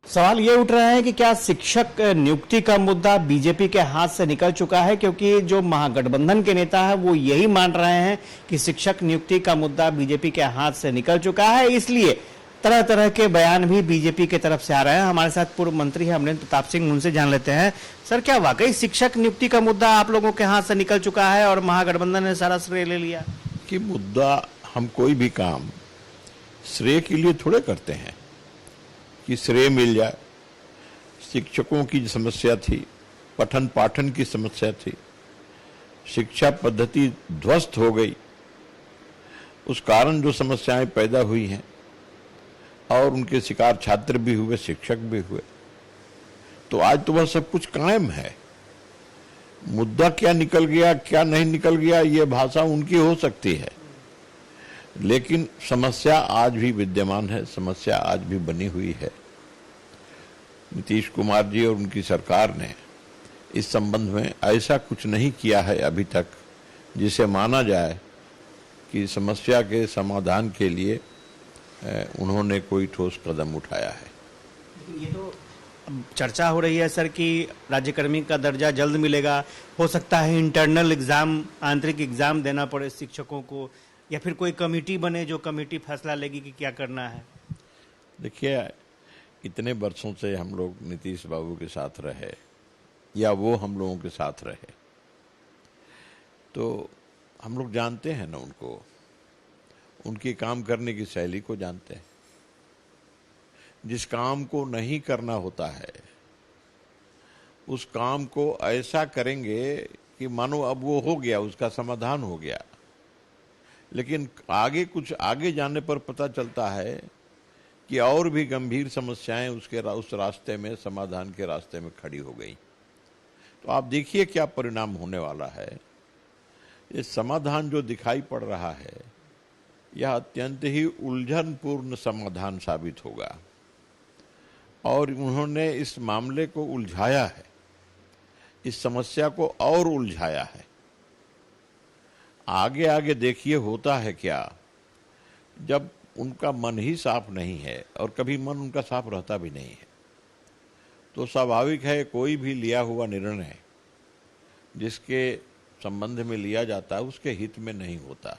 सवाल ये उठ रहा है कि क्या शिक्षक नियुक्ति का मुद्दा बीजेपी के हाथ से निकल चुका है, क्योंकि जो महागठबंधन के नेता है वो यही मान रहे हैं कि शिक्षक नियुक्ति का मुद्दा बीजेपी के हाथ से निकल चुका है। इसलिए तरह तरह के बयान भी बीजेपी की तरफ से आ रहे हैं। हमारे साथ पूर्व मंत्री है अमरेंद्र प्रताप सिंह, उनसे जान लेते हैं। सर, क्या वाकई शिक्षक नियुक्ति का मुद्दा आप लोगों के हाथ से निकल चुका है और महागठबंधन ने सारा श्रेय ले लिया? कि मुद्दा, हम कोई भी काम श्रेय के लिए थोड़े करते हैं कि श्रेय मिल जाए। शिक्षकों की समस्या थी, पठन पाठन की समस्या थी, शिक्षा पद्धति ध्वस्त हो गई, उस कारण जो समस्याएं पैदा हुई हैं और उनके शिकार छात्र भी हुए, शिक्षक भी हुए, तो आज तो वह सब कुछ कायम है। मुद्दा क्या निकल गया क्या नहीं निकल गया, ये भाषा उनकी हो सकती है, लेकिन समस्या आज भी विद्यमान है, समस्या आज भी बनी हुई है। नीतीश कुमार जी और उनकी सरकार ने इस संबंध में ऐसा कुछ नहीं किया है अभी तक जिसे माना जाए कि समस्या के समाधान के लिए उन्होंने कोई ठोस कदम उठाया है। ये तो चर्चा हो रही है सर कि राज्यकर्मी का दर्जा जल्द मिलेगा, हो सकता है इंटरनल एग्जाम, आंतरिक एग्जाम देना पड़े शिक्षकों को, या फिर कोई कमेटी बने जो कमेटी फैसला लेगी कि क्या करना है। देखिए, इतने वर्षों से हम लोग नीतीश बाबू के साथ रहे या वो हम लोगों के साथ रहे, तो हम लोग जानते हैं ना उनको, उनकी काम करने की शैली को जानते हैं। जिस काम को नहीं करना होता है उस काम को ऐसा करेंगे कि मानो अब वो हो गया, उसका समाधान हो गया, लेकिन आगे कुछ आगे जाने पर पता चलता है कि और भी गंभीर समस्याएं उस रास्ते में, समाधान के रास्ते में खड़ी हो गई। तो आप देखिए क्या परिणाम होने वाला है। ये समाधान जो दिखाई पड़ रहा है यह अत्यंत ही उलझनपूर्ण समाधान साबित होगा, और उन्होंने इस मामले को उलझाया है, इस समस्या को और उलझाया है। आगे आगे देखिए होता है क्या, जब उनका मन ही साफ नहीं है, और कभी मन उनका साफ रहता भी नहीं है, तो स्वाभाविक है कोई भी लिया हुआ निर्णय जिसके संबंध में लिया जाता है उसके हित में नहीं होता,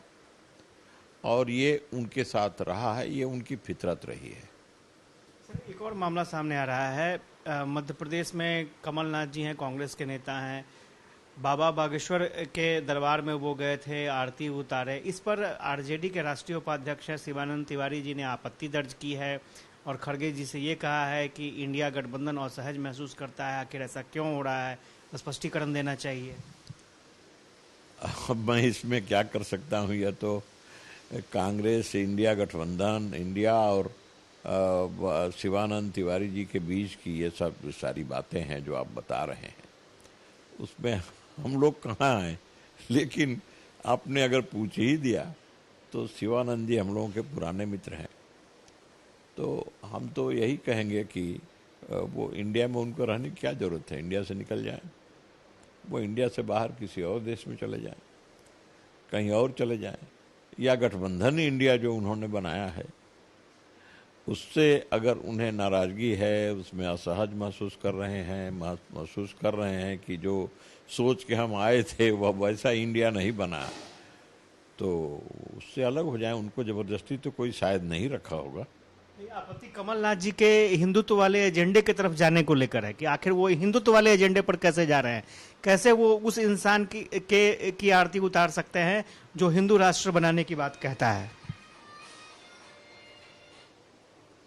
और ये उनके साथ रहा है, ये उनकी फितरत रही है। सर, एक और मामला सामने आ रहा है। मध्य प्रदेश में कमलनाथ जी हैं, कांग्रेस के नेता हैं, बाबा बागेश्वर के दरबार में वो गए थे, आरती उतारे। इस पर आरजेडी के राष्ट्रीय उपाध्यक्ष शिवानंद तिवारी जी ने आपत्ति दर्ज की है और खड़गे जी से ये कहा है कि इंडिया गठबंधन असहज महसूस करता है, आखिर ऐसा क्यों हो रहा है, स्पष्टीकरण देना चाहिए। अब मैं इसमें क्या कर सकता हूँ, यह तो कांग्रेस, इंडिया गठबंधन, इंडिया और शिवानंद तिवारी जी के बीच की ये सब सारी बातें हैं जो आप बता रहे हैं, उसमें हम लोग कहाँ हैं। लेकिन आपने अगर पूछ ही दिया तो शिवानंद जी हम लोगों के पुराने मित्र हैं, तो हम तो यही कहेंगे कि वो इंडिया में उनको रहने की क्या ज़रूरत है, इंडिया से निकल जाएं, वो इंडिया से बाहर किसी और देश में चले जाएं, कहीं और चले जाएं, या गठबंधन इंडिया जो उन्होंने बनाया है उससे अगर उन्हें नाराज़गी है, उसमें असहज महसूस कर रहे हैं, महसूस कर रहे हैं कि जो सोच के हम आए थे वह वैसा इंडिया नहीं बना, तो उससे अलग हो जाएं। उनको ज़बरदस्ती तो कोई शायद नहीं रखा होगा। आपत्ति कमलनाथ जी के हिंदुत्व वाले एजेंडे की तरफ जाने को लेकर है कि आखिर वो हिंदुत्व वाले एजेंडे पर कैसे जा रहे हैं, कैसे वो उस इंसान की आरती उतार सकते हैं जो हिंदू राष्ट्र बनाने की बात कहता है।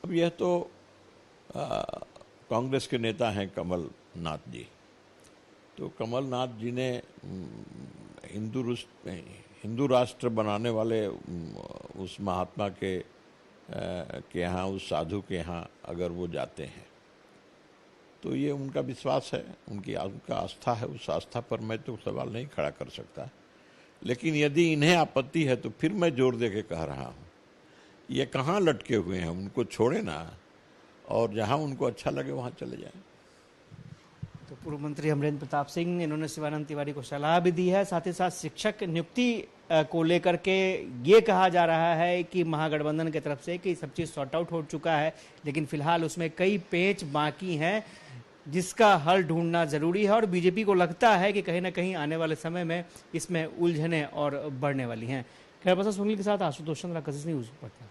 अब यह तो कांग्रेस के नेता हैं कमलनाथ जी, तो कमलनाथ जी ने हिंदू राष्ट्र बनाने वाले उस महात्मा के यहाँ, उस साधु के यहाँ अगर वो जाते हैं तो ये उनका विश्वास है, उनका आस्था है, उस आस्था पर मैं तो सवाल नहीं खड़ा कर सकता। लेकिन यदि इन्हें आपत्ति है तो फिर मैं जोर दे के कह रहा हूँ, ये कहाँ लटके हुए हैं, उनको छोड़े ना, और जहाँ उनको अच्छा लगे वहाँ चले जाएं। तो पूर्व मंत्री अमरेंद्र प्रताप सिंह, इन्होंने शिवानंद तिवारी को सलाह भी दी है। साथ ही साथ शिक्षक नियुक्ति को लेकर के ये कहा जा रहा है कि महागठबंधन की तरफ से कि सब चीज़ सॉर्ट आउट हो चुका है, लेकिन फिलहाल उसमें कई पेच बाकी हैं जिसका हल ढूंढना जरूरी है। और बीजेपी को लगता है कि कहीं ना कहीं आने वाले समय में इसमें उलझने और बढ़ने वाली हैं। खैर, सुनील के साथ आशुतोष चंद्रा, कशिश न्यूज़, पटना।